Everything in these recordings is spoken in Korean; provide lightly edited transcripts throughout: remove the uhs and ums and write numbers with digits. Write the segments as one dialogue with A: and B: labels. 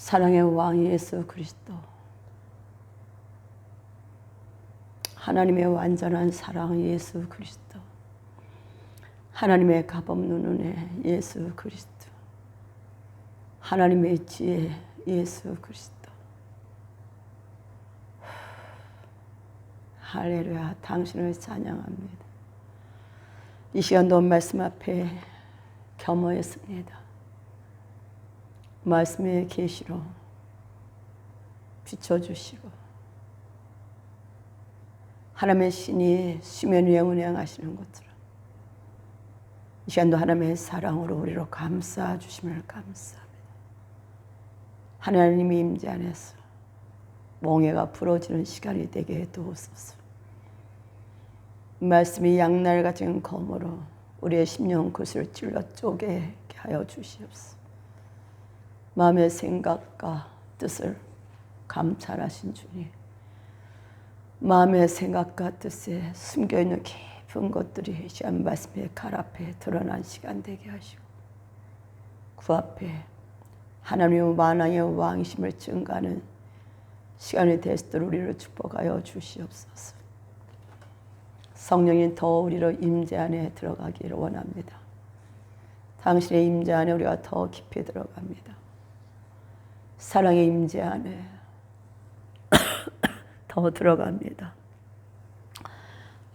A: 사랑의 왕 예수 그리스도, 하나님의 완전한 사랑 예수 그리스도, 하나님의 값없는 은혜 예수 그리스도, 하나님의 지혜 예수 그리스도. 할렐루야. 당신을 찬양합니다. 이 시간도 말씀 앞에 겸허했습니다. 말씀의 계시로 비춰주시고 하나님의 신이 수면 위에 운행하시는 것처럼 이 시간도 하나님의 사랑으로 우리로 감싸주심을 감사합니다. 하나님의 임재 안에서 멍에가 부러지는 시간이 되게 해두옵소서. 말씀이 양날 같은 검으로 우리의 심령 그슬 찔러 쪼개게 하여 주시옵소서. 마음의 생각과 뜻을 감찰하신 주님, 마음의 생각과 뜻에 숨겨있는 깊은 것들이 시간 말씀의 칼 앞에 드러난 시간 되게 하시고 그 앞에 하나님의 만왕의 왕이심을 증가하는 시간이 되시도록 우리를 축복하여 주시옵소서. 성령이 더 우리로 임재 안에 들어가기를 원합니다. 당신의 임재 안에 우리가 더 깊이 들어갑니다. 사랑의 임재 안에 더 들어갑니다.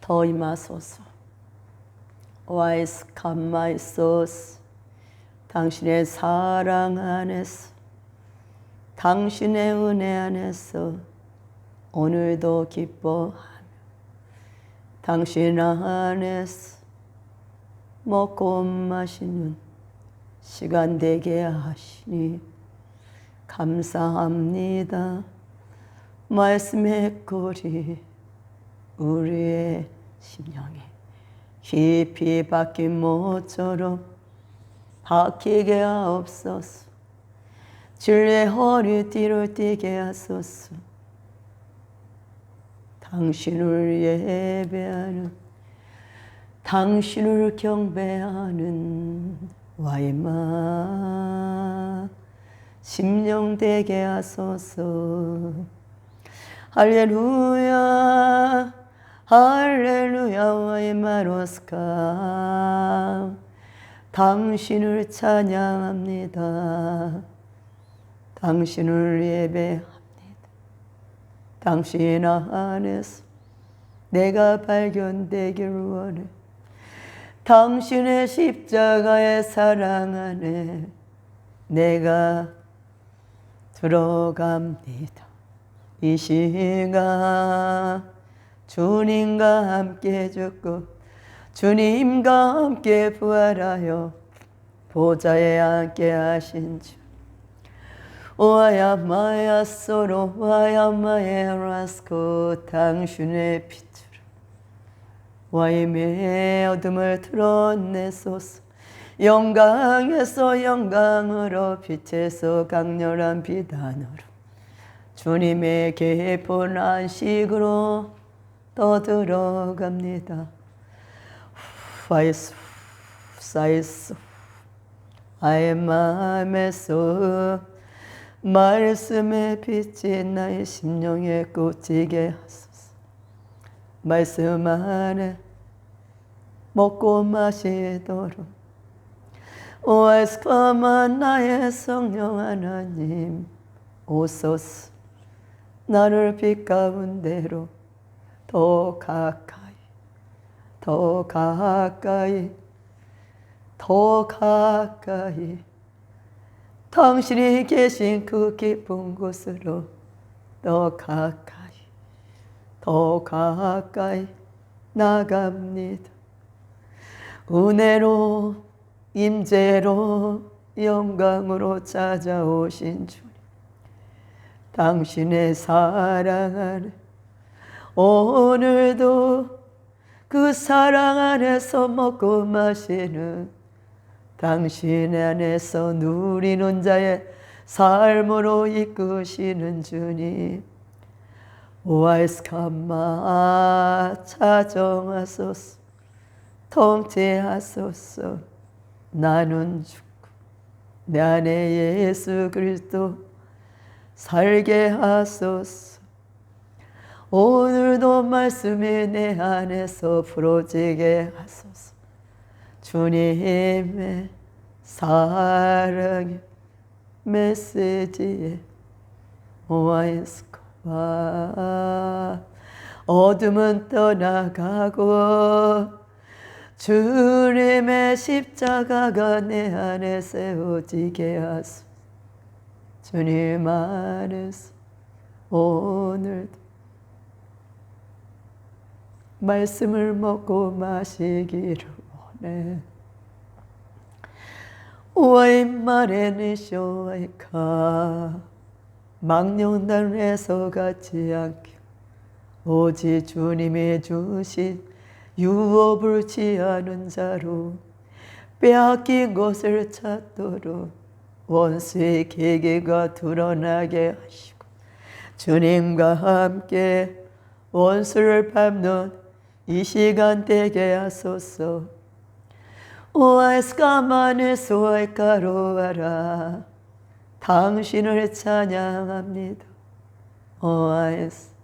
A: 더 임하소서. 와이스 캄마이소스. 당신의 사랑 안에서, 당신의 은혜 안에서 오늘도 기뻐하며 당신 안에서 먹고 마시는 시간 되게 하시니 감사합니다. 말씀의 꼴이 우리의 심령에 깊이 박힌 모처럼 박히게 하옵소서. 진리의 허리띠를 띠게 하소서. 당신을 예배하는, 당신을 경배하는 와이마 심령 되게 하소서. 할렐루야 할렐루야 와이마로스카. 당신을 찬양합니다. 당신을 예배합니다. 당신 안에서 내가 발견되길 원해. 당신의 십자가의 사랑 안에 내가 들어갑니다. 이 시간 주님과 함께 죽고 주님과 함께 부활하여 보좌에 앉게 하신 주. 와야마야 소로 와야마야 라스코. 당신의 빛으로 와임의 어둠을 드러내소서. 영광에서 영광으로, 빛에서 강렬한 비단으로 주님의 깊은 안식으로 더 들어갑니다. 사이스 아의 마음에서 말씀의 빛이 나의 심령에 꽂히게 하소서. 말씀 안에 먹고 마시도록 오아스카만 나의 성령 하나님 오소서. 나를 빛 가운데로 더 가까이, 더 가까이, 더 가까이 당신이 계신 그 깊은 곳으로 더 가까이, 더 가까이 나갑니다. 은혜로, 임재로, 영광으로 찾아오신 주님, 당신의 사랑 안에 오늘도 그 사랑 안에서 먹고 마시는, 당신 안에서 누리는 자의 삶으로 이끄시는 주님, 오아이스카마 자정하소서. 통치하소서. 나는 죽고 내 안에 예수 그리스도 살게 하소서. 오늘도 말씀이 내 안에서 부러지게 하소서. 주님의 사랑의 메시지에 오아이스코와 어둠은 떠나가고 주님의 십자가가 내 안에 세워지게 하소서. 주님 안에서 오늘도 말씀을 먹고 마시기를 원해. 와인말에는 쇼이카 망령단에서 같지 않게 오직 주님이 주신 유업을 취하는 자로 빼앗긴 것을 찾도록 원수의 계계가 드러나게 하시고 주님과 함께 원수를 밟는 이 시간 되게 하소서. 오아스카마네 소아이카로와라 당신을 찬양합니다. 오아스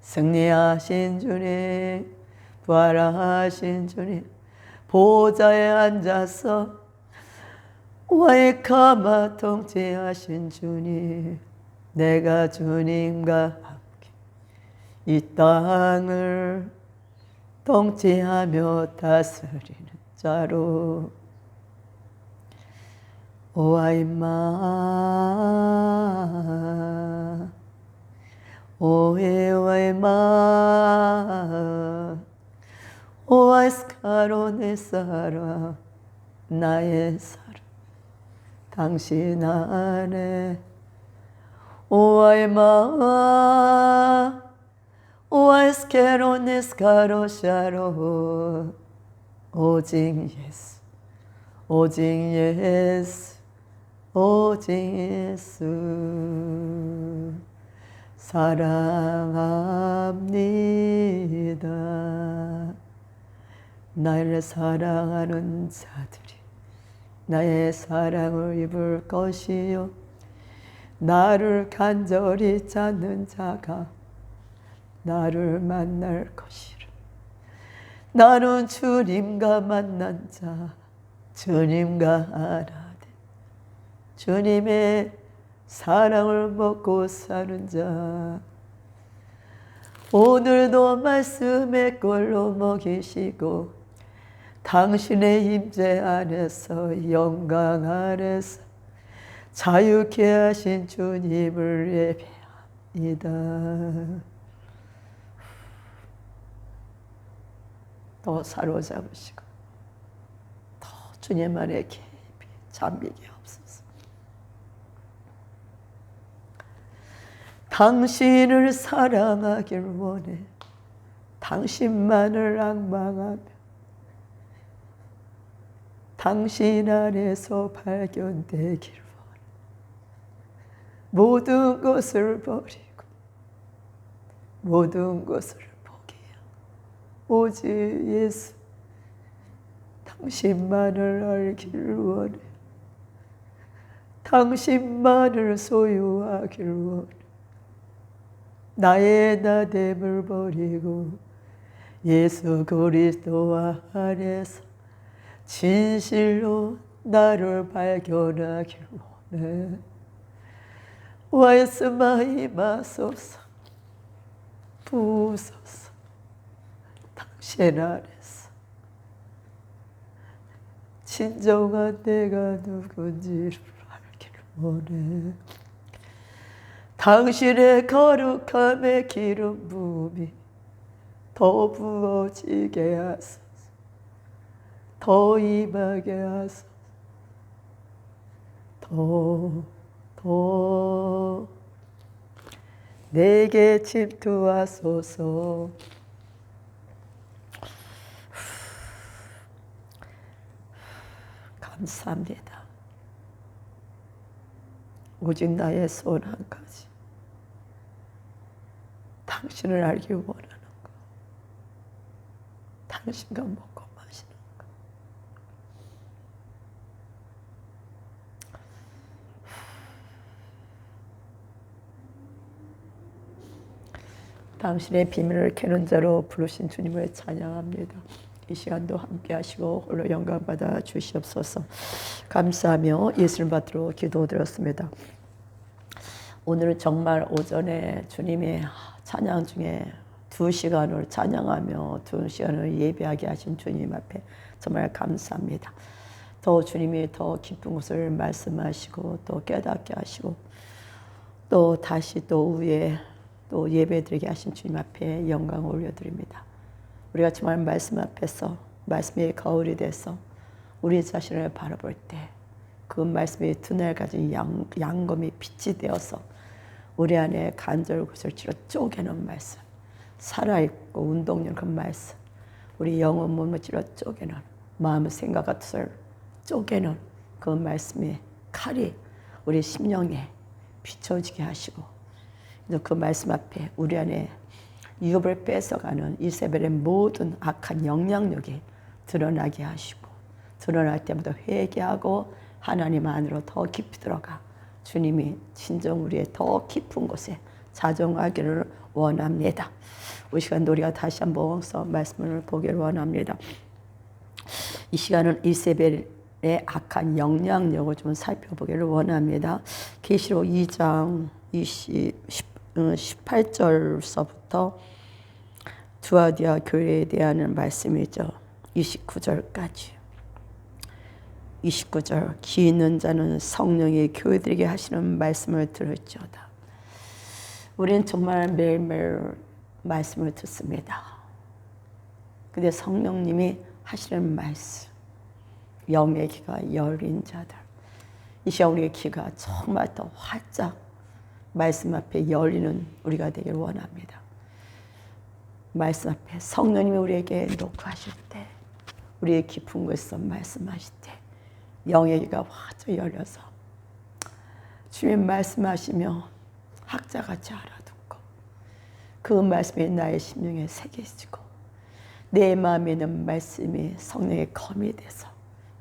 A: 승리하신 주님, 부활하신 주님, 보좌에 앉아서 와이카마 통치하신 주님, 내가 주님과 함께 이 땅을 통치하며 다스리는 자로 오아이마 오에와이마 오아이스카로네 사랑 나의 사랑 당신 안에 오아이마 오아이스케로네 스카로샤로 오직 예수 오직 예수 오직 예수 사랑합니다. 나를 사랑하는 자들이 나의 사랑을 입을 것이요 나를 간절히 찾는 자가 나를 만날 것이라. 나는 주님과 만난 자 주님과 알아되 주님의 사랑을 먹고 사는 자 오늘도 말씀의 꼴로 먹이시고 당신의 임재 안에서 영광 안에서 자유케 하신 주님을 예배합니다. 더 사로잡으시고 더 주님 안에 깊이 잠기게 하옵소서. 당신을 사랑하길 원해. 당신만을 앙망하며 당신 안에서 발견되길 원해. 모든 것을 버리고 모든 것을 포기하고 오직 예수 당신만을 알길 원해. 당신만을 소유하길 원해. 나의 나됨을 버리고 예수 그리스도 안에서 진실로 나를 발견하길 원해. 와이스마이 마소서 부소서. 당신 안에서 진정한 내가 누군지를 알기를 원해. 당신의 거룩함의 기름 부음이 더 부어지게 하소서. 더 임하게 하소서. 더 내게 침투하소서. 감사합니다. 오직 나의 손 한 가지. 당신을 알기 원하는 것. 당신과 먹고 마시는 것. 당신의 비밀을 캐는 자로 부르신 주님을 찬양합니다. 이 시간도 함께 하시고 홀로 영광 받아 주시옵소서. 감사하며 예수를 받들어 기도드렸습니다. 오늘은 정말 오전에 주님의 찬양 중에 2시간을 찬양하며 2시간을 예배하게 하신 주님 앞에 정말 감사합니다. 더 주님이 더 깊은 것을 말씀하시고 또 깨닫게 하시고 또 다시 또 후에 또 예배드리게 하신 주님 앞에 영광을 올려드립니다. 우리가 정말 말씀 앞에서 말씀의 거울이 돼서 우리 자신을 바라볼 때 그 말씀이 두날 가진 양검이 빛이 되어서 우리 안에 간절구슬 치러 쪼개는 말씀, 살아있고 운동력 그 말씀, 우리 영혼 몸을 찔러 쪼개는 마음의 생각 같은 쪼개는 그 말씀의 칼이 우리 심령에 비춰지게 하시고 그 말씀 앞에 우리 안에 유업을 뺏어가는 이세벨의 모든 악한 영향력이 드러나게 하시고 드러날 때마다 회개하고 하나님 안으로 더 깊이 들어가 주님이 진정 우리의 더 깊은 곳에 자정하기를 원합니다. 이 시간 우리가 다시 한번 말씀을 보기를 원합니다. 이 시간은 이세벨의 악한 영향력을 좀 살펴보기를 원합니다. 계시록 2장 18절서부터 두아디아 교회에 대한 말씀이죠. 29절까지. 29절 귀 있는 자는 성령이 교회들에게 하시는 말씀을 들을지어다. 우리는 정말 매일매일 말씀을 듣습니다. 근데 성령님이 하시는 말씀, 영의 귀가 열린 자들, 이 시간 우리의 귀가 정말 더 활짝 말씀 앞에 열리는 우리가 되길 원합니다. 말씀 앞에 성령님이 우리에게 녹화하실 때 우리의 깊은 곳에서 말씀하실 때 영의 귀가 활짝 열려서 주님 말씀하시며 학자같이 알아듣고 그 말씀이 나의 심령에 새겨지고 내 마음에 있는 말씀이 성령의 검이 돼서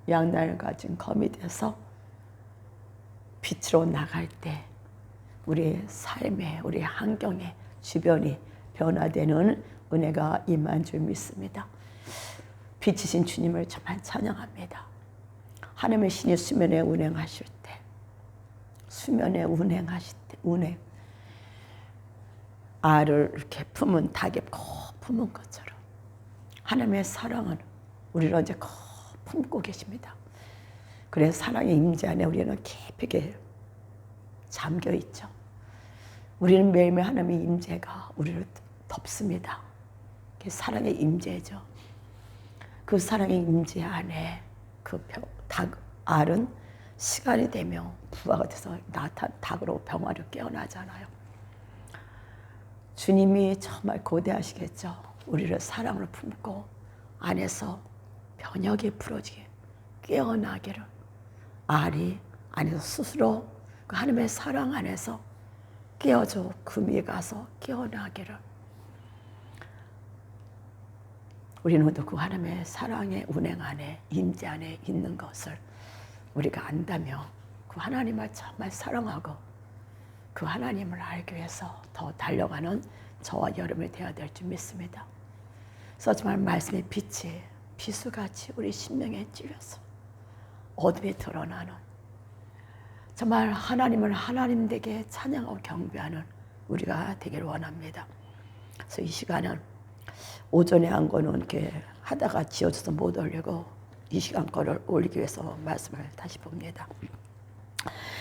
A: 양날을 가진 검이 돼서 빛으로 나갈 때 우리의 삶에 우리의 환경에 주변이 변화되는 은혜가 임한 줄 믿습니다. 빛이신 주님을 정말 찬양합니다. 하나님의 신이 수면에 운행하실 때 수면에 운행하실 때 운행 알을 이렇게 품은 닭에 꼭 품은 것처럼 하나님의 사랑은 우리를 언제 꼭 품고 계십니다. 그래서 사랑의 임재 안에 우리는 깊게 잠겨 있죠. 우리는 매일매일 하나님의 임재가 우리를 덮습니다. 그게 사랑의 임재죠. 그 사랑의 임재 안에 그 알은 시간이 되면 부화가 돼서 닭으로 병아리로 깨어나잖아요. 주님이 정말 고대하시겠죠. 우리를 사랑으로 품고 안에서 변혁이 풀어지게 깨어나기를 알이 안에서 스스로 그 하나님의 사랑 안에서 깨어져 금이 가서 깨어나기를 우리는 모두 그 하나님의 사랑의 운행 안에 임재 안에 있는 것을 우리가 안다면 그 하나님을 정말 사랑하고 그 하나님을 알기 위해서 더 달려가는 저와 여러분이 되어야 될 줄 믿습니다. 그래서 정말 말씀의 빛이 비수같이 우리 심령에 찔려서 어둠이 드러나는 정말 하나님을 하나님 되게 찬양하고 경배하는 우리가 되기를 원합니다. 그래서 이 시간은 오전에 한 거는 이렇게 하다가 지어져서 못 올리고 이 시간 거를 올리기 위해서 말씀을 다시 봅니다.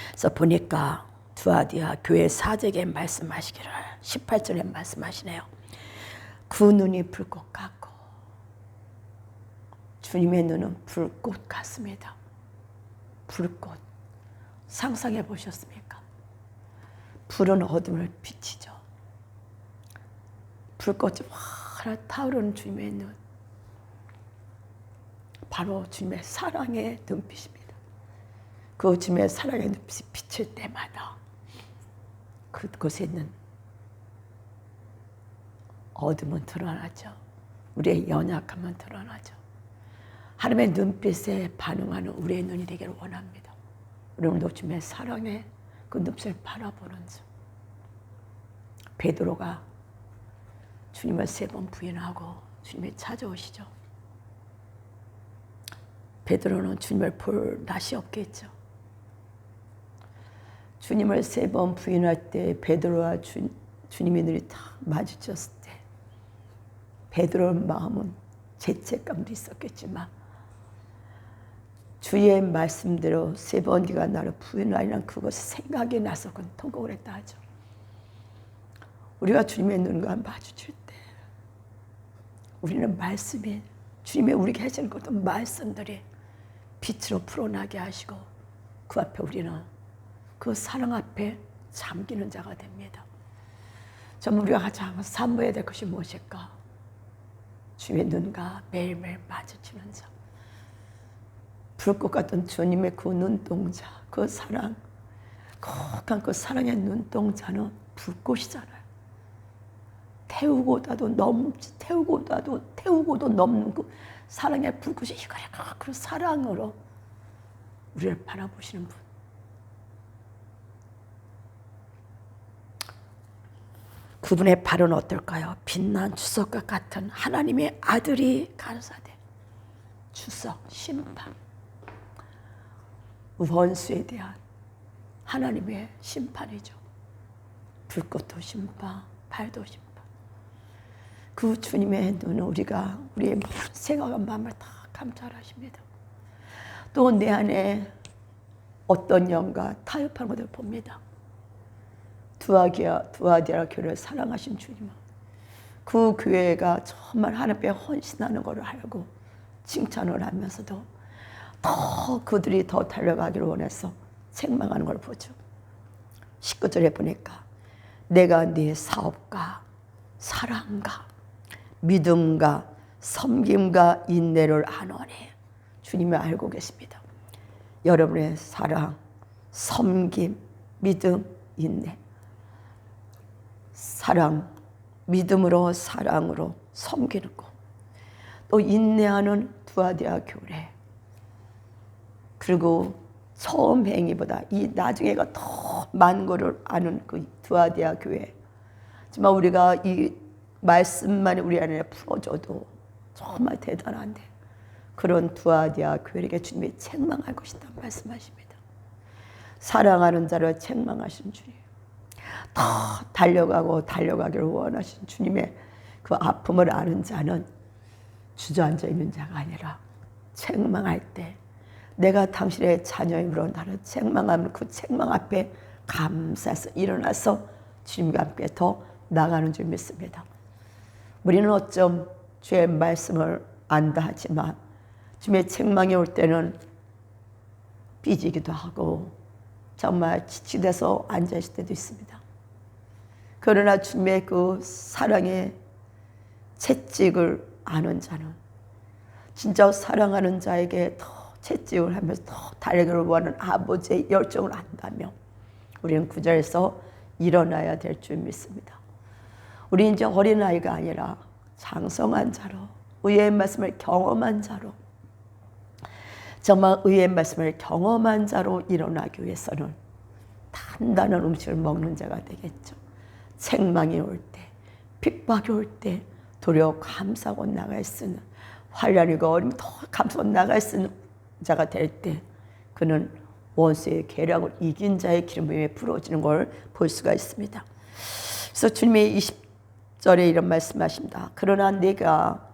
A: 그래서 보니까 두아디아 교회 사제에게 말씀하시기를 18절에 말씀하시네요. 그 눈이 불꽃 같고 주님의 눈은 불꽃 같습니다. 불꽃 상상해 보셨습니까? 불은 어둠을 비치죠. 불꽃이 확 타오르는 주님의 눈, 바로 주님의 사랑의 눈빛입니다. 그 주님의 사랑의 눈빛이 비칠 때마다 그곳에 있는 어둠은 드러나죠. 우리의 연약함은 드러나죠. 하나님의 눈빛에 반응하는 우리의 눈이 되기를 원합니다. 오늘도 주님의 사랑의 그 눈빛을 바라보는 중 베드로가 주님을 3번 부인하고 주님이 찾아오시죠. 베드로는 주님을 볼 낯이 없겠죠. 주님을 3번 부인할 때 베드로와 주님의 눈이 다 마주쳤을 때 베드로의 마음은 죄책감도 있었겠지만 주의 말씀대로 3번 네가 나를 부인하리란 그것이 생각이 나서 그건 통곡을 했다 하죠. 우리가 주님의 눈과 마주칠 때 우리는 말씀이 주님의 우리에게 해주는 것도 말씀들이 빛으로 풀어나게 하시고 그 앞에 우리는 그 사랑 앞에 잠기는 자가 됩니다. 정말 우리가 가장 사모해야 될 것이 무엇일까? 주님의 눈과 매일매일 마주치는 자. 불꽃 같은 주님의 그 눈동자, 그 사랑, 거룩한 그 사랑의 눈동자는 불꽃이잖아요. 태우고도 넘는 그 사랑의 불꽃이 이거야. 그 사랑으로 우리를 바라보시는 분. 그분의 발은 어떨까요? 빛난 주석과 같은 하나님의 아들이 가르사대. 주석, 심판. 원수에 대한 하나님의 심판이죠. 불꽃도 심판, 발도 심판. 그 주님의 눈은 우리의 모든 생각과 마음을 다 감찰하십니다. 또 내 안에 어떤 영과 타협한 것을 봅니다. 두아디아 교회를 사랑하신 주님은 그 교회가 정말 하나님께 헌신하는 것을 알고 칭찬을 하면서도 더 그들이 더 달려가기를 원해서 책망하는 걸 보죠. 19절에 보니까 내가 네 사업과 사랑과 믿음과 섬김과 인내를 아노니 주님이 알고 계십니다. 여러분의 사랑, 섬김, 믿음, 인내. 사랑, 믿음으로 사랑으로 섬기는 것. 또 인내하는 두아디아 교회. 그리고 처음 행위보다 이 나중에가 더 많은 것을 아는 그 두아디아 교회. 정말 우리가 이 말씀만 우리 안에 풀어줘도 정말 대단한데 그런 두아디아 교회에게 주님이 책망할 것이다 말씀하십니다. 사랑하는 자를 책망하신 주님. 더 달려가기를 원하신 주님의 그 아픔을 아는 자는 주저앉아 있는 자가 아니라 책망할 때 내가 당신의 자녀이므로 나를 책망하면 그 책망 앞에 감사해서 일어나서 주님과 함께 더 나가는 줄 믿습니다. 우리는 어쩜 주의 말씀을 안다 하지만 주님의 책망이 올 때는 삐지기도 하고 정말 지치돼서 앉아있을 때도 있습니다. 그러나 주님의 그 사랑의 채찍을 아는 자는 진짜 사랑하는 자에게 더 채찍을 하면서 더 달려가기를 원하는 아버지의 열정을 안다며 우리는 그 자리에서 일어나야 될 줄 믿습니다. 우리 이제 어린아이가 아니라 장성한 자로 의의 말씀을 경험한 자로 정말 의의 말씀을 경험한 자로 일어나기 위해서는 단단한 음식을 먹는 자가 되겠죠. 책망이 올 때, 핍박이 올 때 도리어 감싸고 나갈 수 있는 환난이고 어려움이 더 감싸고 나갈 수 있는 자가 될 때 그는 원수의 계략을 이긴 자의 기름부음에 부러지는 걸 볼 수가 있습니다. 그래서 주님이 20절에 이런 말씀하십니다. 그러나 내가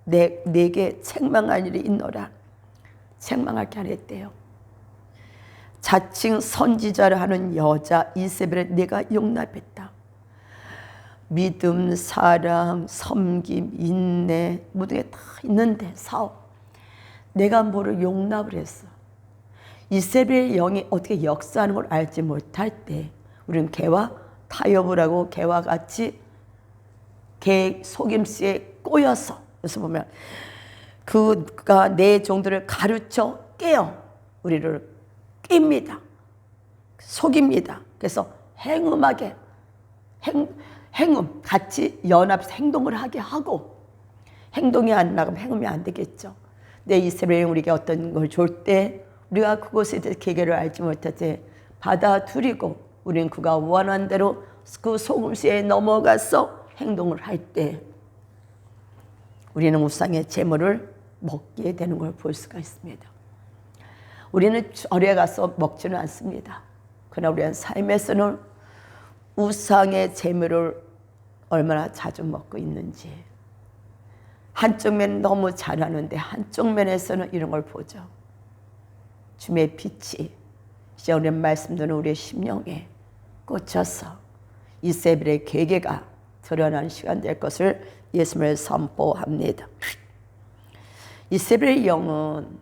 A: 내게 책망할 일이 있노라. 책망할 게 아니었대요. 자칭 선지자를 하는 여자 이세벨을 내가 용납했다. 믿음, 사랑, 섬김, 인내 모든 게 다 있는데 사업 내가 뭐를 용납을 했어. 이세벨의 영이 어떻게 역사하는 걸 알지 못할 때 우리는 개와 타협을 하고 개와 같이 개 속임수에 꼬여서 그래서 보면 그가 내 종들을 가르쳐 깨어 우리를 깹니다. 속입니다. 그래서 행음하게 행음 같이 연합해서 행동을 하게 하고 행동이 안 나가면 행음이 안 되겠죠. 내 이스라엘이 우리에게 어떤 걸 줄 때 우리가 그것에 대해서 계계를 알지 못할 때 받아들이고 우리는 그가 원하는 대로 그 속임수에 넘어가서 행동을 할 때 우리는 우상의 제물을 먹게 되는 걸 볼 수가 있습니다. 우리는 절에 가서 먹지는 않습니다. 그러나 우리의 삶에서는 우상의 제물을 얼마나 자주 먹고 있는지, 한쪽 면은 너무 잘하는데 한쪽 면에서는 이런 걸 보죠. 주님의 빛이 이제 오늘 말씀 듣는 우리의 심령에 꽂혀서 이세벨의 계계가 드러나는 시간 될 것을 예수님을 선포합니다. 이세벨의 영은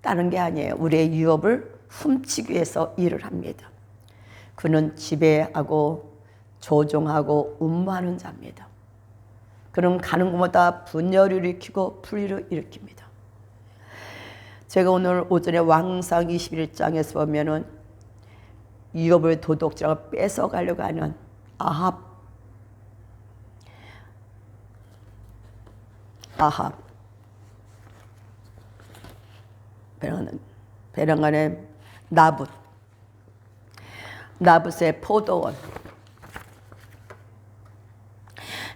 A: 다른 게 아니에요. 우리의 유업을 훔치기 위해서 일을 합니다. 그는 지배하고 조종하고 음모하는 자입니다. 그는 가는 곳마다 분열을 일으키고 불의를 일으킵니다. 제가 오늘 오전에 왕상 21장에서 보면은 유업을 도둑질하고 뺏어가려고 하는 아합 베랑간의 나붓의 포도원.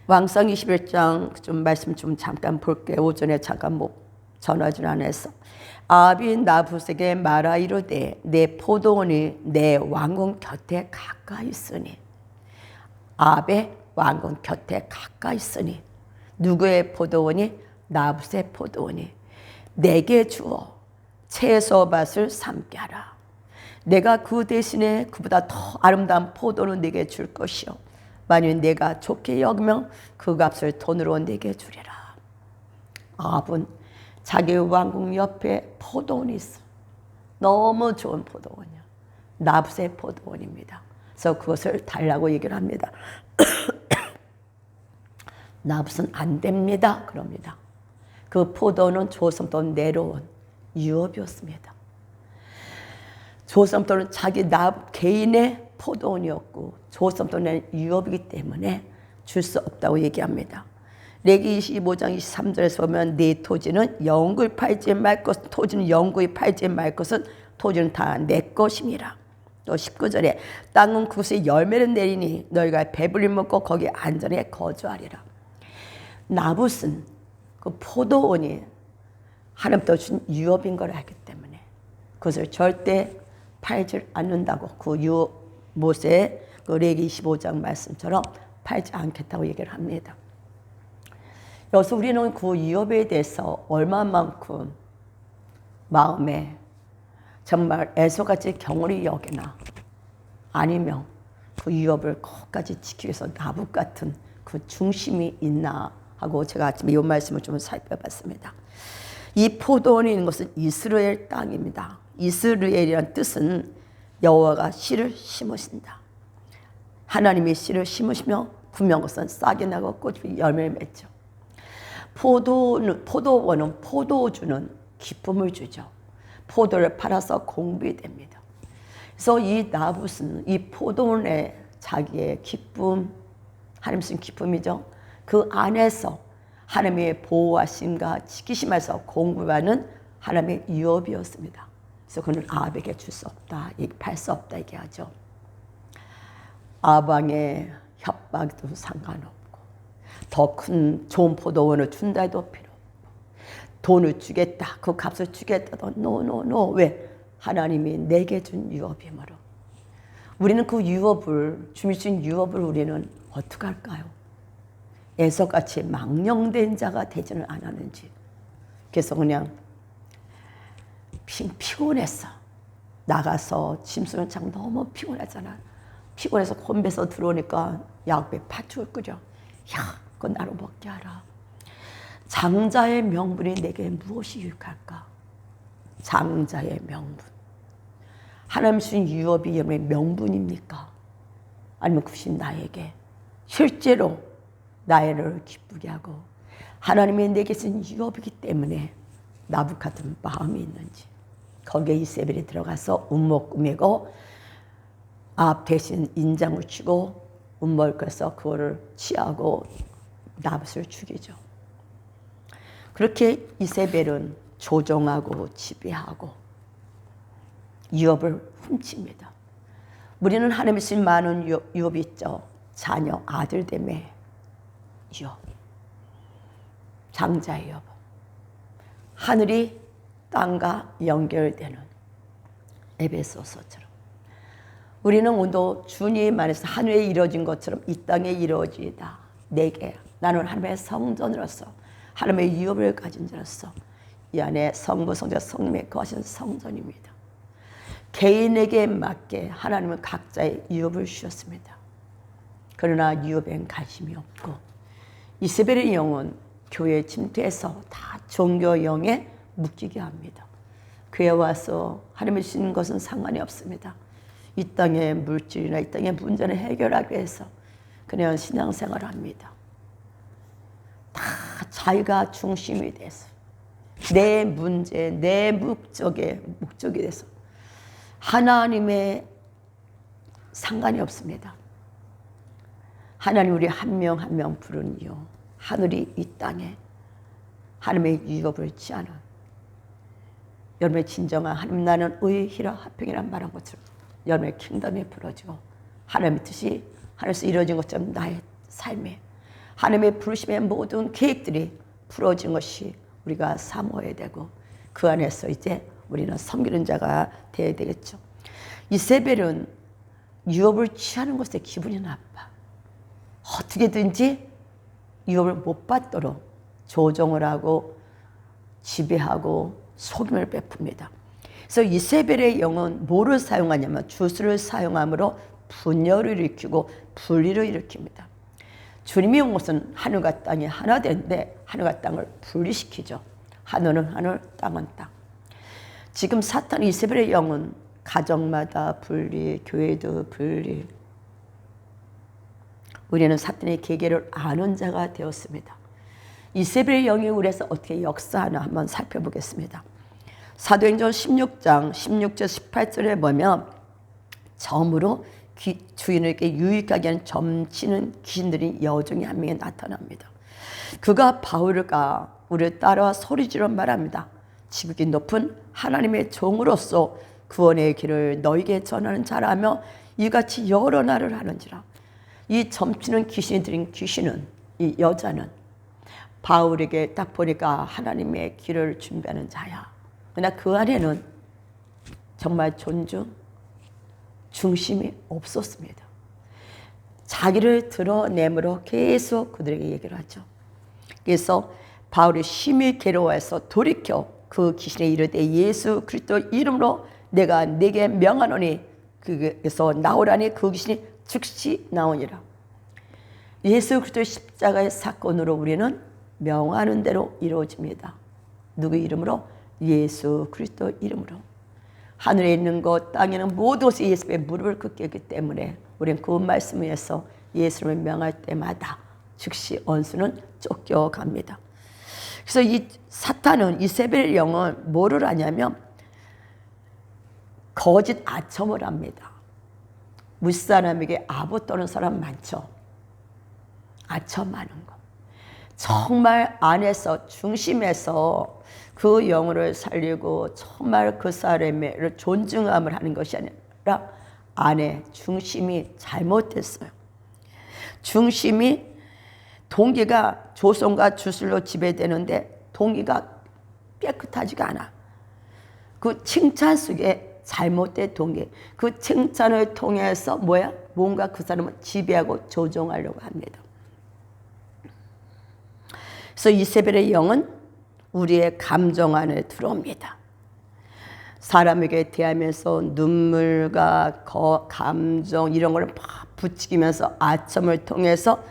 A: 왕상 21장 좀 말씀 좀 잠깐 볼게요. 오전에 잠깐 전하진 않아서. 아합이 나붓에게 말하 이르되 내 포도원이 내 왕궁 곁에 가까이 있으니. 아합의 왕궁 곁에 가까이 있으니. 누구의 포도원이? 나붓의 포도원이. 내게 주어 채소밭을 삼게 하라. 내가 그 대신에 그보다 더 아름다운 포도는 내게 줄 것이요 만일 내가 좋게 여기면 그 값을 돈으로 내게 주리라. 아합은 자기 왕궁 옆에 포도원이 있어. 너무 좋은 포도원이야. 나붓의 포도원입니다. 그래서 그것을 달라고 얘기를 합니다. 나붓은 안 됩니다. 그럽니다. 그 포도는 조선부터 내려온 유업이었습니다. 조선부터는 자기 개인의 포도원이었고 조선부터 낸 유업이기 때문에 줄 수 없다고 얘기합니다. 레기 25장 23절에서 보면 내 토지는 영구히 팔지 말 것, 토지는 영구히 팔지 말 것은 토지는 다 내 것임이라. 또 19절에 땅은 그곳에 열매를 내리니 너희가 배불리 먹고 거기 안전에 거주하리라. 나붓은 그 포도원이 하나님부터 준 유업인 걸 알기 때문에 그것을 절대 팔지 않는다고 그 모세의 그 레기 25장 말씀처럼 팔지 않겠다고 얘기를 합니다. 여기서 우리는 그 유업에 대해서 얼마만큼 마음에 정말 애서같이 경홀히 여기나 아니면 그 유업을 끝까지 지키기 위해서 나붓 같은 그 중심이 있나 하고 제가 아침에 이 말씀을 좀 살펴봤습니다. 이 포도원이 있는 것은 이스라엘 땅입니다. 이스라엘이란 뜻은 여호와가 씨를 심으신다. 하나님이 씨를 심으시며 분명 것은 싹이 나고 꽃이 열매를 맺죠. 포도원은 포도주는 기쁨을 주죠. 포도를 팔아서 공급이 됩니다. 그래서 이 나붓은 이 포도원에 자기의 기쁨, 하나님 신 기쁨이죠. 그 안에서 하나님의 보호하심과 지키심에서 공급하는 하나님의 유업이었습니다. 그래서 그는 아합에게 줄 수 없다, 팔 수 없다 얘기하죠. 아합 왕의 협박도 상관없고 더 큰 좋은 포도원을 준다 해도 필요 없고 돈을 주겠다, 그 값을 주겠다도 노. 왜? 하나님이 내게 준 유업이므로. 우리는 그 유업을, 주님이 준 유업을 우리는 어떻게 할까요? 에서같이 망령된 자가 되지는 않았는지. 그래서 그냥 피곤했어. 나가서 짐수는 참 너무 피곤하잖아. 피곤해서 곤배서 들어오니까 야곱이 팥죽을 끓여. 야, 그건 나로 먹게 하라. 장자의 명분이 내게 무엇이 유익할까? 장자의 명분. 하나님 주신 유업이 여러분의 명분입니까? 아니면 그것이 나에게 실제로 나를 기쁘게 하고 하나님이 내게 쓴 유업이기 때문에 나붓 같은 마음이 있는지. 거기에 이세벨이 들어가서 음모 꾸미고 아합 대신 인장을 치고 음모를 꿔서 그거를 취하고 나붓을 죽이죠. 그렇게 이세벨은 조종하고 지배하고 유업을 훔칩니다. 우리는 하나님이 주신 많은 유업이 있죠. 자녀, 아들 때문에 유업. 장자의 여보. 하늘이 땅과 연결되는 에베소서처럼 우리는 오늘도 주님 안에서 하늘에 이루어진 것처럼 이 땅에 이루어지이다. 내게 나는 하나님의 성전으로서 하나님의 유업을 가진 자로서 이 안에 성부 성자 성령의 거하신 성전입니다. 개인에게 맞게 하나님은 각자의 유업을 주셨습니다. 그러나 유업엔 관심이 없고 이세벨의 영은 교회에 침투해서 다 종교 영에 묶이게 합니다. 교회에 와서 하나님이 주신 것은 상관이 없습니다. 이 땅의 물질이나 이 땅의 문제를 해결하기 위해서 그냥 신앙생활을 합니다. 다 자기가 중심이 돼서 내 문제, 내 목적이 돼서 하나님의 상관이 없습니다. 하나님 우리 한 명 한 명 부른 이유, 하늘이 이 땅에 하나님의 유업을 취하는 여러분의 진정한 하나님 나는 의희라 화평이란 말한 것처럼 여러분의 킹덤이 부러지고 하나님의 뜻이 하늘에서 이루어진 것처럼 나의 삶에 하나님의 부르심의 모든 계획들이 부러진 것이 우리가 사모해야 되고 그 안에서 이제 우리는 섬기는 자가 되어야 되겠죠. 이세벨은 유업을 취하는 것에 기분이 나빠. 어떻게든지 유업을 못 받도록 조종을 하고 지배하고 속임을 베풉니다. 그래서 이세벨의 영은 뭐를 사용하냐면 주술을 사용함으로 분열을 일으키고 분리를 일으킵니다. 주님이 온 것은 하늘과 땅이 하나 되는데 하늘과 땅을 분리시키죠. 하늘은 하늘, 땅은 땅. 지금 사탄 이세벨의 영은 가정마다 분리, 교회도 분리. 우리는 사탄의 계계를 아는 자가 되었습니다. 이세벨의 영이 우리에서 어떻게 역사하나 한번 살펴보겠습니다. 사도행전 16장 16절 18절에 보면 처음으로 주인에게 유익하게 하는 점치는 귀신들이 여종이 한 명이 나타납니다. 그가 바울과 우리를 따라와 소리지르 말합니다. 지극히 높은 하나님의 종으로서 구원의 길을 너에게 전하는 자라며 이같이 여러 날을 하는지라. 이 점치는 귀신이 들인 귀신은 이 여자는 바울에게 딱 보니까 하나님의 길을 준비하는 자야. 그러나 그 안에는 정말 존중, 중심이 없었습니다. 자기를 드러내므로 계속 그들에게 얘기를 하죠. 그래서 바울이 심히 괴로워해서 돌이켜 그 귀신에 이르되 예수 그리스도 이름으로 내가 네게 명하노니 그에서 나오라니 그 귀신이 즉시 나오니라. 예수 그리스도의 십자가의 사건으로 우리는 명하는 대로 이루어집니다. 누구 이름으로? 예수 그리스도 이름으로. 하늘에 있는 것 땅에 있는 모든 것이 예수의 무릎을 꿇기 때문에 우리는 그 말씀 위에서 예수를 명할 때마다 즉시 원수는 쫓겨갑니다. 그래서 이 사탄은 이세벨 영은 뭐를 하냐면 거짓 아첨을 합니다. 무사람에게 아부 떠는 사람 많죠. 아첨하는 거. 정말 안에서 중심에서 그 영혼을 살리고 정말 그 사람의 존중함을 하는 것이 아니라 안에 중심이 잘못됐어요. 중심이 동기가 조성과 주술로 지배되는데 동기가 깨끗하지가 않아. 그 칭찬 속에 잘못된 동기, 그 칭찬을 통해서 뭔가 그 사람을 지배하고 조종하려고 합니다. 그래서 이세벨의 영은 우리의 감정 안에 들어옵니다. 사람에게 대하면서 눈물과 감정 이런 걸 막 부추기면서 아첨을 통해서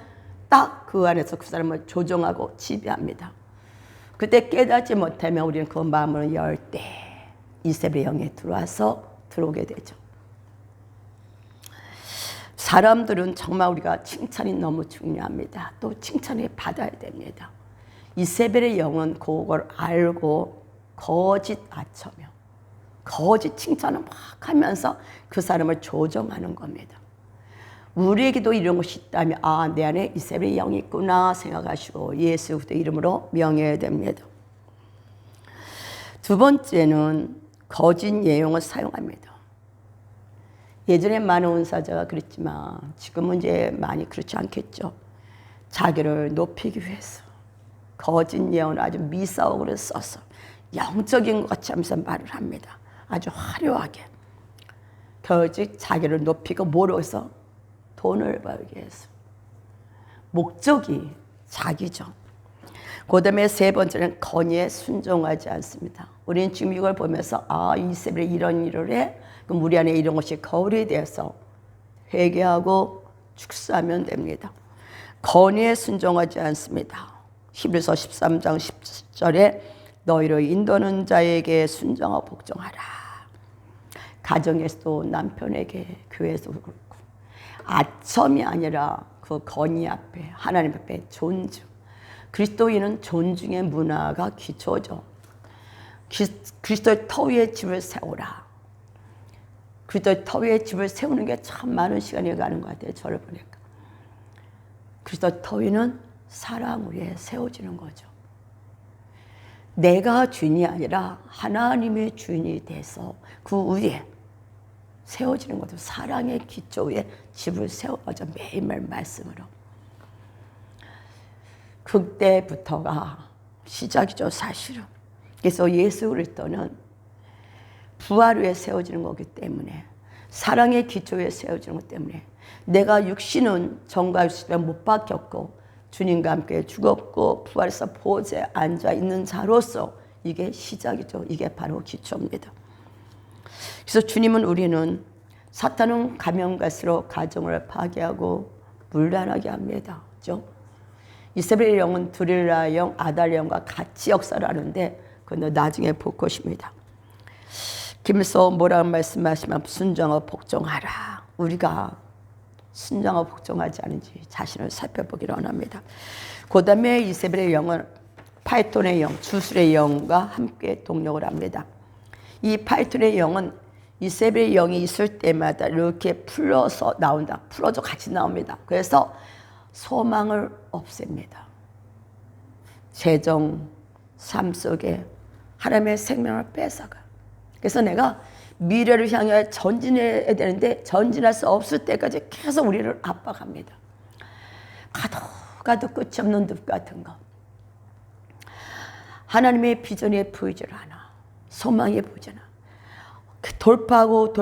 A: 딱 그 안에서 그 사람을 조종하고 지배합니다. 그때 깨닫지 못하면 우리는 그 마음을 열 때 이세벨의 영에 들어오게 되죠. 사람들은 정말 우리가 칭찬이 너무 중요합니다. 또 칭찬을 받아야 됩니다. 이세벨의 영은 그걸 알고 거짓 아첨며 거짓 칭찬을 막 하면서 그 사람을 조종하는 겁니다. 우리에게도 이런 것이 있다면 내 안에 이세벨의 영이 있구나 생각하시고 예수 그리스도 이름으로 명해야 됩니다. 두 번째는 거짓 예용을 사용합니다. 예전에 많은 은사자가 그랬지만 지금은 이제 많이 그렇지 않겠죠. 자기를 높이기 위해서 거짓 예언을 아주 미사옥으로 써서 영적인 것 같이 하면서 말을 합니다. 아주 화려하게. 결국 자기를 높이고 뭐로 해서 돈을 벌게 해서. 목적이 자기죠. 그 다음에 세 번째는 건의에 순종하지 않습니다. 우리는 지금 이걸 보면서 이세벨이 이런 일을 해? 그럼 우리 안에 이런 것이 거울이 되어서 회개하고 축사하면 됩니다. 건의에 순종하지 않습니다. 히브리서 13장 10절에 너희를 인도하는 자에게 순종하고 복종하라. 가정에서도 남편에게, 교회에서도 그렇고 아첨이 아니라 그 건의 앞에, 하나님 앞에 존중. 그리스도인은 존중의 문화가 기초죠. 그리스도의 터 위에 집을 세우라. 그리스도의 터 위에 집을 세우는 게 참 많은 시간이 가는 것 같아요. 저를 보니까. 그리스도의 터 위는 사랑 위에 세워지는 거죠. 내가 주인이 아니라 하나님의 주인이 돼서 그 위에 세워지는 것도 사랑의 기초 위에 집을 세워가죠. 매일매일 말씀으로. 그때부터가 시작이죠, 사실은. 그래서 예수 그리스도는 부활 위에 세워지는 거기 때문에, 사랑의 기초 위에 세워지는 것 때문에, 내가 육신은 정과 육신에 못 박혔고 주님과 함께 죽었고 부활해서 보좌에 앉아 있는 자로서 이게 시작이죠. 이게 바로 기초입니다. 그래서 주님은, 우리는 사탄은 가면 갈수록 가정을 파괴하고 문란하게 합니다. 그렇죠? 이세벨의 영은 두릴라의 영, 아달의 영과 같이 역사를 하는데 그건 나중에 볼 것입니다. 김일서 뭐라고 말씀하시면 순종하고 복종하라. 우리가 순종하고 복종하지 않은지 자신을 살펴보기를 원합니다. 그 다음에 이세벨의 영은 파이톤의 영, 주술의 영과 함께 동력을 합니다. 이 파이톤의 영은 이세벨의 영이 있을 때마다 이렇게 풀어서 나온다. 풀어서 같이 나옵니다. 그래서 소망을 없앱니다. 재정, 삶 속에 하나님의 생명을 뺏어가. 그래서 내가 미래를 향해 전진해야 되는데 전진할 수 없을 때까지 계속 우리를 압박합니다. 가도 끝이 없는 늪 같은 거. 하나님의 비전에 보이질 않아. 소망에 보이지 않아. 돌파하고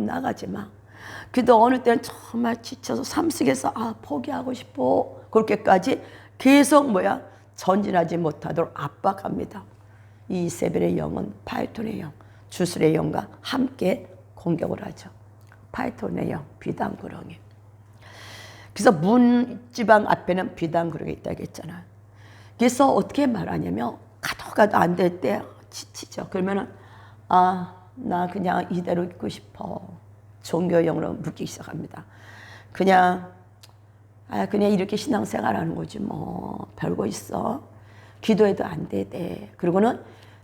A: 나가지만 그래도 어느 때는 정말 지쳐서 삶 속에서 포기하고 싶어. 그렇게까지 계속 전진하지 못하도록 압박합니다. 이 이세벨의 영은 파이톤의 영, 주술의 영과 함께 공격을 하죠. 파이톤의 영, 비단구렁이. 그래서 문지방 앞에는 비단구렁이 있다고 했잖아요. 그래서 어떻게 말하냐면 가도 안 될 때 지치죠. 그러면은 나 그냥 이대로 있고 싶어. 종교형으로 묻기 시작합니다. 그냥 이렇게 신앙생활하는 거지 뭐 별거 있어. 기도해도 안 되대. 그리고는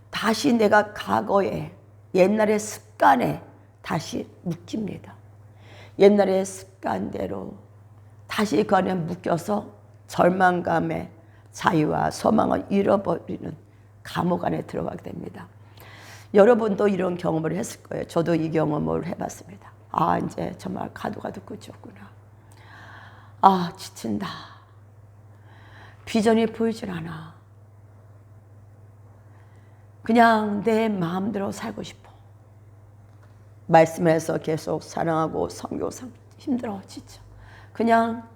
A: 다시 내가 과거에 옛날의 습관에 다시 묶입니다. 옛날의 습관대로 다시 그 안에 묶여서 절망감에 자유와 소망을 잃어버리는 감옥 안에 들어가게 됩니다. 여러분도 이런 경험을 했을 거예요. 저도 이 경험을 해봤습니다. 이제 정말 가도 끝이 없구나. 지친다. 비전이 보이질 않아. 그냥 내 마음대로 살고 싶어. 말씀에서 계속 사랑하고 선교상 힘들어, 지쳐. 그냥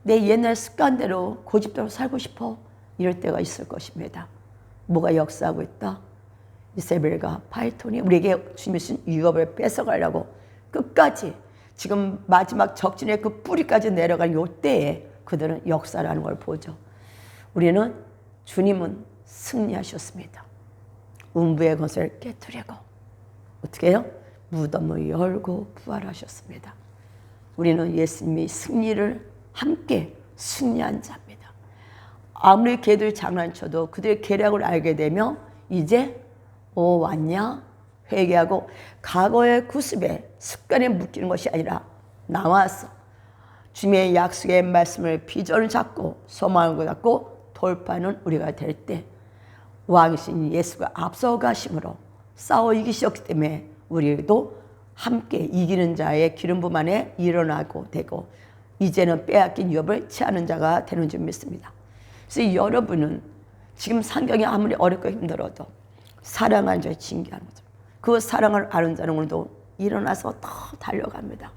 A: 내 옛날 습관대로 고집대로 살고 싶어. 이럴 때가 있을 것입니다. 뭐가 역사하고 있다? 이세벨과 파이톤이 우리에게 주님이 주신 유업을 뺏어가려고 끝까지 지금 마지막 적진의 그 뿌리까지 내려간 요때에 그들은 역사라는 걸 보죠. 우리는 주님은 승리하셨습니다. 음부의 것을 깨뜨리고 어떻게 해요? 무덤을 열고 부활하셨습니다. 우리는 예수님이 승리를 함께 승리한 자입니다. 아무리 걔들 장난쳐도 그들의 계략을 알게 되면 이제 왔냐? 회개하고 과거의 구습에 습관에 묶이는 것이 아니라 나와서 주님의 약속의 말씀을 비전을 잡고 소망을 갖고 돌파하는 우리가 될 때 왕이신 예수가 앞서가심으로 싸워 이기셨기 때문에 우리도 함께 이기는 자의 기름 부음 안에 일어나고 되고 이제는 빼앗긴 유업을 취하는 자가 되는 줄 믿습니다. 그래서 여러분은 지금 상경이 아무리 어렵고 힘들어도 사랑하는 자를 징계하는 거죠. 그 사랑을 아는 자는 오늘도 일어나서 더 달려갑니다.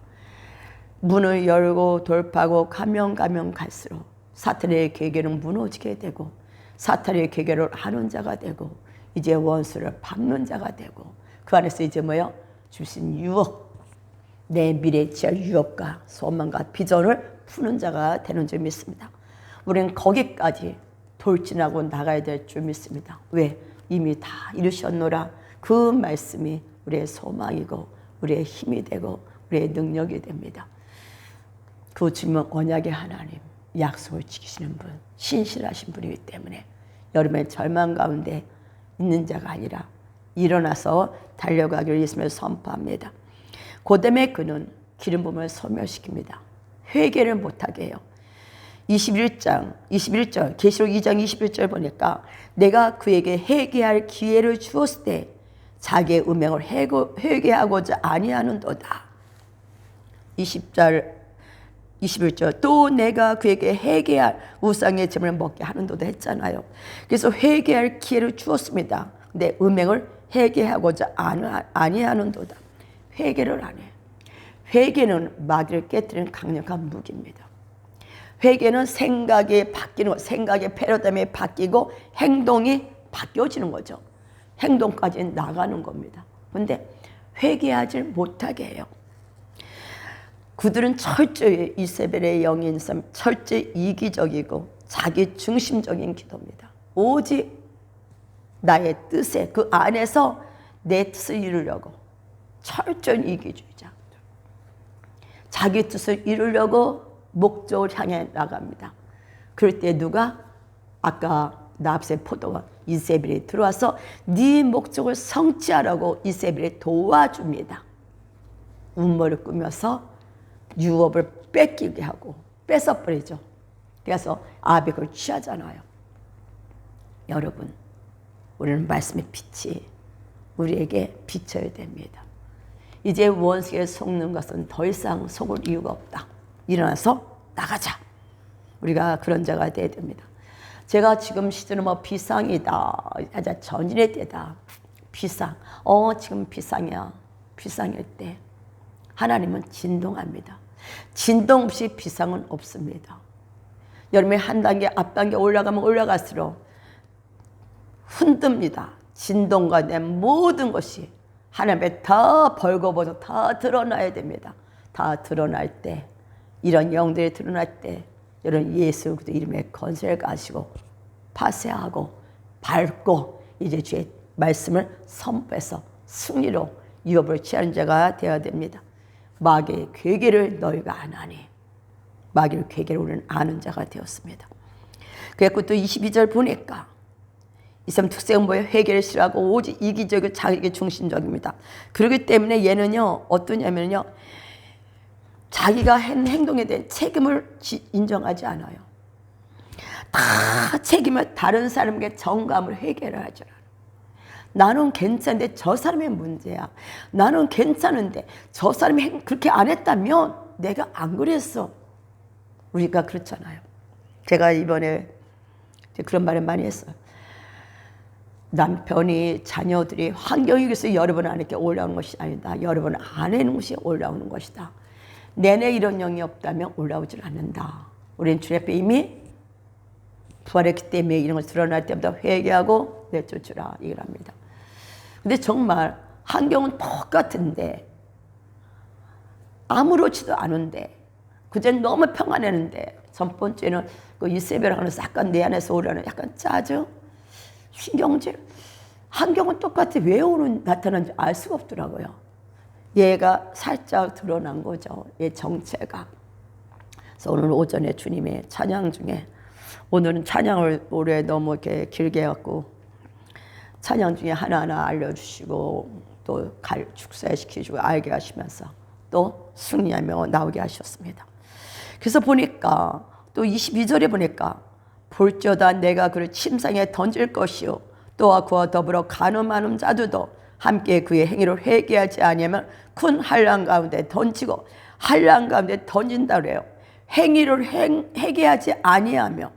A: 문을 열고 돌파하고 가면 갈수록 사탄의 계계는 무너지게 되고 사탄의 계계를 아는 자가 되고 이제 원수를 밟는 자가 되고 그 안에서 이제 뭐요? 주신 유업, 내 미래에 취할 유업과 소망과 비전을 푸는 자가 되는 줄 믿습니다. 우리는 거기까지 돌진하고 나가야 될 줄 믿습니다. 왜? 이미 다 이루셨노라. 그 말씀이 우리의 소망이고 우리의 힘이 되고 우리의 능력이 됩니다. 그 주님은 언약의 하나님, 약속을 지키시는 분, 신실하신 분이기 때문에 여러분의 절망 가운데 있는 자가 아니라 일어나서 달려가기를 예수님을 선포합니다. 그다음에 그는 기름 부음을 소멸시킵니다. 회개를 못하게 해요. 21절 계시록 2장 21절 보니까 내가 그에게 회개할 기회를 주었을 때 자기의 음행을 회개하고자 아니하는도다. 20절 21절 또 내가 그에게 회개할 우상의 제물을 먹게 하는도다 했잖아요. 그래서 회개할 기회를 주었습니다. 근데 음행을 회개하고자 아니하는도다. 회개를 안 해요. 회개는 마귀를 깨뜨리는 강력한 무기입니다. 회개는 생각이 바뀌는 거, 생각의 패러다임이 바뀌고 행동이 바뀌어지는 거죠. 행동까지 나가는 겁니다. 그런데 회개하지 못하게 해요. 그들은 철저히 이세벨의 영이 있음, 철저히 이기적이고 자기 중심적인 기도입니다. 오직 나의 뜻에 그 안에서 내 뜻을 이루려고 철저히 이기주의자. 자기 뜻을 이루려고 목적을 향해 나갑니다. 그럴 때 누가 아까 납세 포도와 이세벨이 들어와서 네 목적을 성취하라고 이세벨이 도와줍니다. 음모를 꾸며서 유업을 뺏기게 하고 뺏어버리죠. 그래서 아벡을 취하잖아요. 여러분, 우리는 말씀의 빛이 우리에게 비춰야 됩니다. 이제 원수에 속는 것은 더 이상 속을 이유가 없다. 일어나서 나가자. 우리가 그런 자가 되어야 됩니다. 제가 지금 시즌은 뭐 비상이다. 전일의 때다. 비상. 지금 비상이야. 비상일 때 하나님은 진동합니다. 진동 없이 비상은 없습니다. 여름에 한 단계 앞 단계 올라가면 올라갈수록 흔듭니다. 진동과 내 모든 것이 하나님의 다 벌거벗어 다 드러나야 됩니다. 다 드러날 때, 이런 영들이 드러날 때 여러분 예수 그리스도 이름에 건설을 가시고 파쇄하고 밟고 이제 주의 말씀을 선포해서 승리로 유업을 취하는 자가 되어야 됩니다. 마귀의 괴계를 너희가 안 하니. 마귀의 괴계를 우리는 아는 자가 되었습니다. 그래서 또 22절 보니까 이 사람 특성은 뭐예요? 회개를 싫어하고 오직 이기적이고 자기 중심적입니다. 그렇기 때문에 얘는요 어떠냐면요 자기가 한 행동에 대한 책임을 인정하지 않아요. 다 책임을 다른 사람에게 전가함을 회개를 하죠. 나는 괜찮은데 저 사람의 문제야. 나는 괜찮은데 저 사람이 그렇게 안 했다면 내가 안 그랬어. 우리가 그렇잖아요. 제가 이번에 그런 말을 많이 했어요. 남편이 자녀들이 환경이 그래서 여러분 안에 올라오는 것이 아니다. 여러분 안에 있는 것이 올라오는 것이다. 내내 이런 영이 없다면 올라오질 않는다. 우리는 주님 앞에 이미 부활했기 때문에 이런 걸 드러날 때마다 회개하고 내쫓으라 이걸 합니다. 근데 정말 환경은 똑같은데 아무렇지도 않은데 그전 너무 평안했는데 첫 번째는 그 이세벨 하면서 약간 내 안에서 오려는 약간 짜증, 신경질. 환경은 똑같아 왜 나타나는지 알 수가 없더라고요. 얘가 살짝 드러난 거죠. 얘 정체가. 그래서 오늘 오전에 주님의 찬양 중에 오늘은 찬양을 올해 너무 이렇게 길게 해갖고 찬양 중에 하나하나 알려주시고 또 축사시키시고 알게 하시면서 또 승리하며 나오게 하셨습니다. 그래서 보니까 또 22절에 보니까 볼지어다 내가 그를 침상에 던질 것이요 또한 그와 더불어 간음하는 자들도 함께 그의 행위를 회개하지 아니하면 큰 한란 가운데 던지고 한란 가운데 던진다 그래요. 행위를 회개하지 아니하며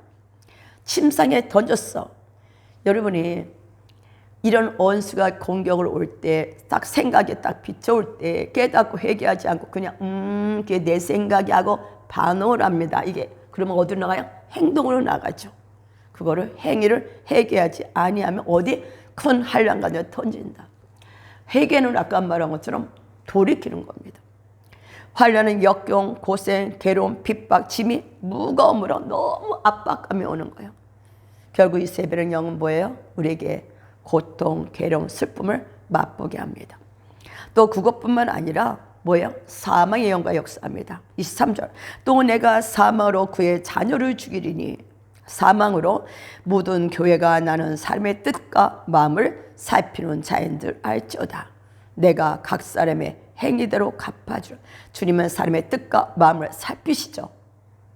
A: 침상에 던졌어. 여러분이 이런 원수가 공격을 올 때 딱 생각이 딱 비춰올 때 깨닫고 회개하지 않고 그냥 그게 내 생각이 하고 반응을 합니다. 이게 그러면 어디로 나가요? 행동으로 나가죠. 그거를 행위를 회개하지 아니하면 어디 큰 한란간에 던진다. 회개는 아까 말한 것처럼 돌이키는 겁니다. 환난은 역경, 고생, 괴로움, 핍박, 짐이 무거움으로 너무 압박감이 오는 거예요. 결국 이세벨의 영은 뭐예요? 우리에게 고통, 괴로움, 슬픔을 맛보게 합니다. 또 그것뿐만 아니라 뭐예요? 사망의 영과 역사합니다. 23절. 또 내가 사망으로 그의 자녀를 죽이리니 사망으로 모든 교회가 나는 삶의 뜻과 마음을 살피는 자인들 알지어다. 내가 각 사람의 행위대로 갚아주라. 주님은 사람의 뜻과 마음을 살피시죠.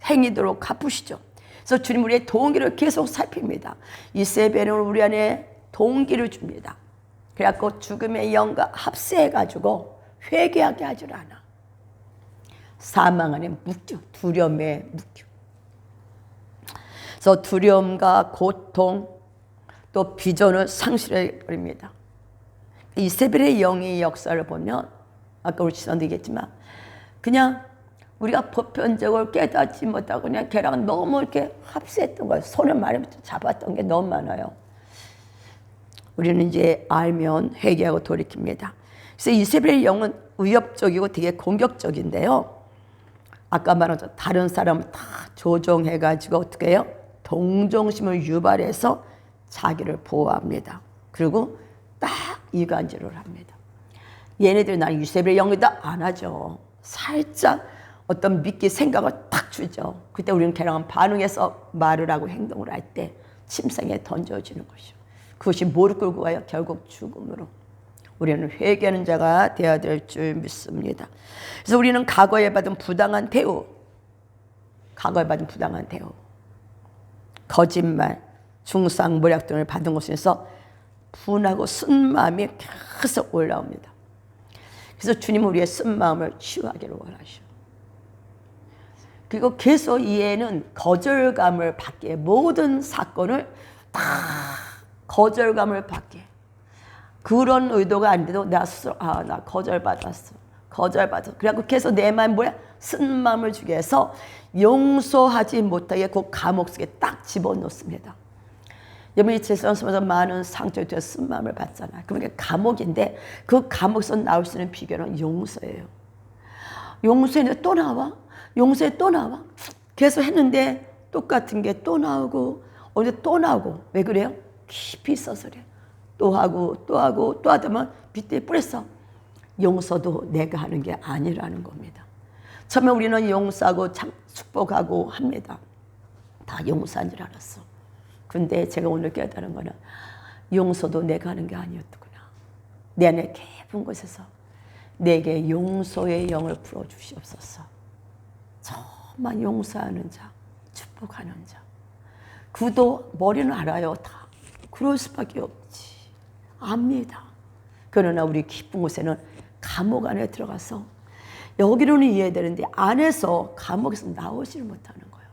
A: 행위대로 갚으시죠. 그래서 주님 우리의 동기를 계속 살핍니다. 이세벨은 우리 안에 동기를 줍니다. 그래갖고 죽음의 영과 합세해가지고 회개하게 하질 않아. 사망 안에 묶여, 두려움에 묶여. 그래서 두려움과 고통 또 비전을 상실해버립니다. 이세벨의 영의 역사를 보면 아까 우리 지선도 얘기했지만 그냥 우리가 보편적으로 깨닫지 못하고 그냥 걔랑 너무 이렇게 합세했던 거예요. 손을 많이 잡았던 게 너무 많아요. 우리는 이제 알면 회개하고 돌이킵니다. 그래서 이세벨의 영은 위협적이고 되게 공격적인데요. 아까 말한 다른 사람 다 조종해가지고 어떻게 해요? 동정심을 유발해서 자기를 보호합니다. 그리고 딱 이간질을 합니다. 얘네들이 나는 이세벨의 영이다 안 하죠. 살짝 어떤 믿기 생각을 딱 주죠. 그때 우리는 걔랑 반응해서 말을 하고 행동을 할 때 침상에 던져지는 것이죠. 그것이 뭐를 끌고 가요? 결국 죽음으로. 우리는 회개하는 자가 되어야 될 줄 믿습니다. 그래서 우리는 과거에 받은 부당한 대우, 거짓말, 중상, 모략 등을 받은 것에서 분하고 쓴 마음이 계속 올라옵니다. 그래서 주님은 우리의 쓴 마음을 치유하기를 원하셔. 그리고 계속 이에는 거절감을 받게, 모든 사건을 다 거절감을 받게. 그런 의도가 아닌데도 나 스스로 나 거절받았어. 그래갖고 계속 내 마음 뭐야? 쓴 마음을 주게 해서 용서하지 못하게 그 감옥 속에 딱 집어넣습니다. 여러분이 죄송하면서 많은 상처에 대해 쓴 마음을 받잖아요. 그러니까 감옥인데 그 감옥에서 나올 수 있는 비결은 용서예요. 용서했는데 또 나와? 용서에 또 나와? 계속 했는데 똑같은 게 또 나오고 어디 또 나오고. 왜 그래요? 깊이 있어서 그래. 또 하고 또 하다면 빗대에 뿌렸어. 용서도 내가 하는 게 아니라는 겁니다. 처음에 우리는 용서하고 축복하고 합니다. 다 용서한 줄 알았어. 근데 제가 오늘 깨달은 거는 용서도 내가 하는 게 아니었구나. 내 안에 깊은 곳에서 내게 용서의 영을 불어주시옵소서. 정말 용서하는 자, 축복하는 자. 그도 머리는 알아요. 다 그럴 수밖에 없지. 압니다. 그러나 우리 깊은 곳에는 감옥 안에 들어가서 여기로는 이해되는데 안에서 감옥에서 나오지를 못하는 거예요.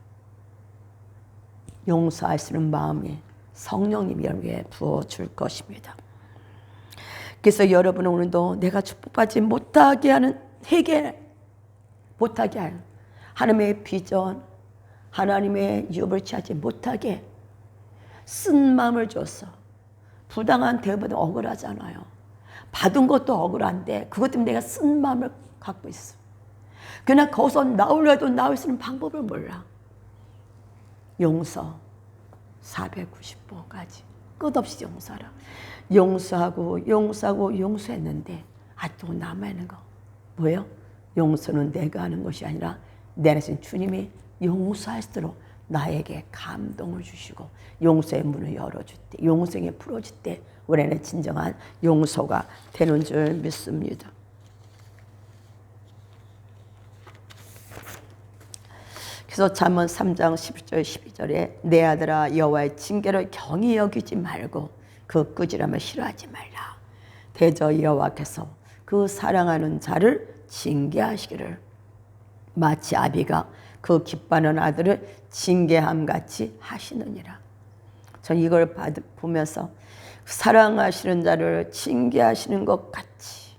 A: 용서할 수 있는 마음이 성령님이 여러분에게 부어줄 것입니다. 그래서 여러분은 오늘도 내가 축복받지 못하게 하는 회개 못하게 하는 하나님의 비전, 하나님의 유업을 취하지 못하게 쓴 마음을 줬어. 부당한 대우보다 억울하잖아요. 받은 것도 억울한데 그것 때문에 내가 쓴 마음을 갖고 있어. 그러나 거기서 나오려도 나올 수 있는 방법을 몰라. 용서 490번까지 끝없이 용서하라. 용서하고 용서했는데 아직도 남아있는 거 뭐예요? 용서는 내가 하는 것이 아니라 내 안에 있는 주님이 용서할 수 있도록 나에게 감동을 주시고 용서의 문을 열어줄 때, 용서에 풀어줄 때 우리는 진정한 용서가 되는 줄 믿습니다. 그래서 잠언 3장 11절 12절에 내 아들아 여호와의 징계를 경히 여기지 말고 그 꾸지람을 싫어하지 말라. 대저 여호와께서 그 사랑하는 자를 징계하시기를 마치 아비가 그 기뻐하는 아들을 징계함같이 하시느니라. 전 이걸 보면서 사랑하시는 자를 징계하시는 것 같이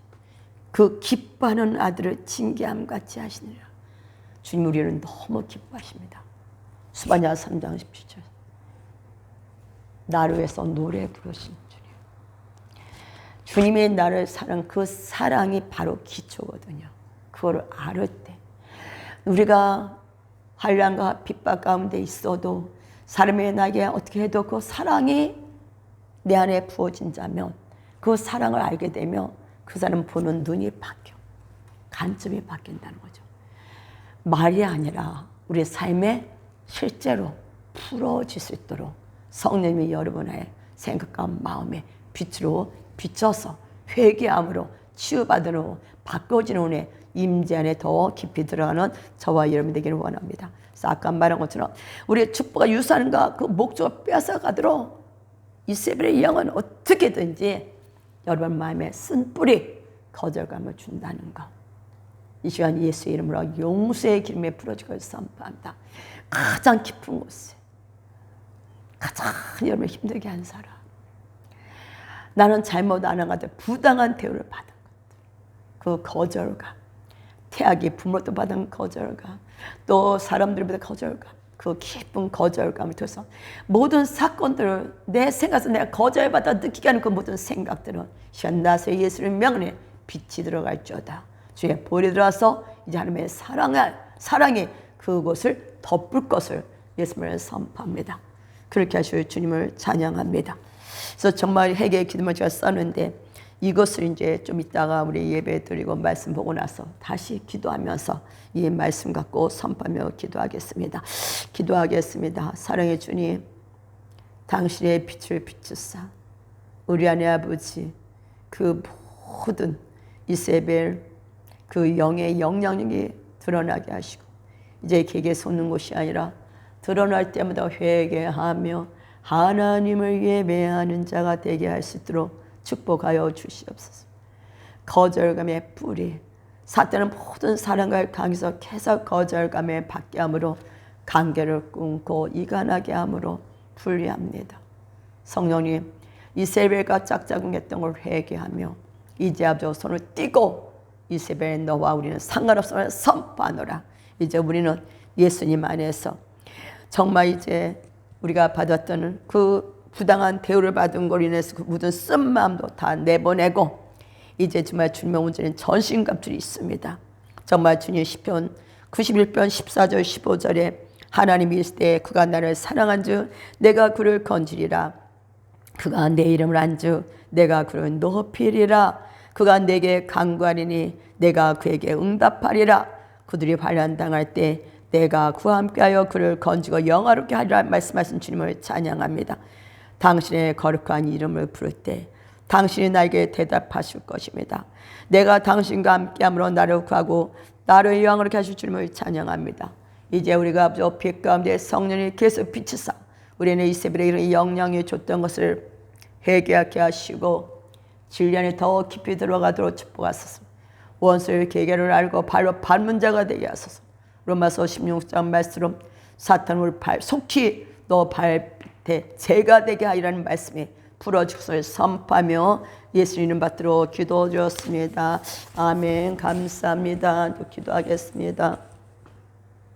A: 그 기뻐하는 아들을 징계함 같이 하시느라. 주님 우리는 너무 기뻐하십니다. 스바냐 3장 17절. 나를 위해서 노래 부르신 주님. 주님의 나를 사랑, 그 사랑이 바로 기초거든요. 그거를 알을 때 우리가 환난과 핍박 가운데 있어도 사람의 나에게 어떻게 해도 그 사랑이 내 안에 부어진 자면 그 사랑을 알게 되면 그 사람 보는 눈이 바뀌어. 관점이 바뀐다는 거죠. 말이 아니라 우리 삶에 실제로 풀어질 수 있도록 성령님이 여러분의 생각과 마음에 빛으로 비춰서 회개함으로 치유받으로 바꿔지는 은혜 임재 안에 더 깊이 들어가는 저와 여러분 되기를 원합니다. 그래서 아까 말한 것처럼 우리의 축복과 유산과 그 목적을 뺏어가도록 이세벨의 영은 어떻게든지 여러분 마음에 쓴 뿌리 거절감을 준다는 것. 이 시간 예수의 이름으로 용서의 기름에 부러지고 선포합니다. 가장 깊은 곳에 가장 여러분을 힘들게 한 사람, 나는 잘못 안 한 것들, 부당한 대우를 받은 것들, 그 거절감, 태악이 부모도 받은 거절감, 또 사람들보다 거절감, 그 깊은 거절감을 통해서 모든 사건들을 내 생각에서 내가 거절받아 느끼게 하는 그 모든 생각들은 시간 나서 예수의 명령에 빛이 들어갈지어다. 주의 볼이 들어와서 이제 하나님의 사랑이 그곳을 덮을 것을 예수님을 선포합니다. 그렇게 하실 주님을 찬양합니다. 그래서 정말 회개의 기도를 제가 썼는데 이것을 이제 좀 이따가 우리 예배 드리고 말씀 보고 나서 다시 기도하면서 이 말씀 갖고 선포하며 기도하겠습니다. 기도하겠습니다. 사랑의 주님, 당신의 빛을 비추사 우리 안에 아버지 그 모든 이세벨 그 영의 영향력이 드러나게 하시고 이제 개게 솟는 곳이 아니라 드러날 때마다 회개하며 하나님을 예배하는 자가 되게 할 수 있도록 축복하여 주시옵소서. 거절감의 뿌리, 사탄은 모든 사랑을 강해서 계속 거절감에 받게 함으로 관계를 끊고 이간하게 함으로 분리합니다. 성령님, 이세벨과 짝짝꿍했던 걸 회개하며 이제 아버지 손을 띄고 이세벨 너와 우리는 상관없음을 선포하노라. 이제 우리는 예수님 안에서 정말 이제 우리가 받았던 그 부당한 대우를 받은 걸로 인해서 그 모든 쓴 마음도 다 내보내고 이제 정말 주님의 온전한 전신갑줄이 있습니다. 정말 주님 시편 91편 14절 15절에 하나님이 있을 때 그가 나를 사랑한 즉 내가 그를 건지리라. 그가 내 이름을 안 즉 내가 그를 높이리라. 그가 내게 간구하리니 내가 그에게 응답하리라. 그들이 환난당할 때 내가 그와 함께하여 그를 건지고 영화롭게 하리라 말씀하신 주님을 찬양합니다. 당신의 거룩한 이름을 부를 때 당신이 나에게 대답하실 것입니다. 내가 당신과 함께함으로 나를 구하고 나를 영화롭게 하실 주님을 찬양합니다. 이제 우리가 저 빛 가운데 성령이 계속 비치사 우리는 이세벨의 이런 영향이 줬던 것을 회개하게 하시고 진리 안에 더 깊이 들어가도록 축복하소서. 원수의 계계를 알고 발로 밟는 자가 되게 하소서. 로마서 16장 말씀으로 사탄을 속히 너 발밑에 재가 되게 하리라는 말씀이 풀어주소서 선포하며 예수 이름 받들어 기도드렸습니다. 아멘. 감사합니다. 또 기도하겠습니다.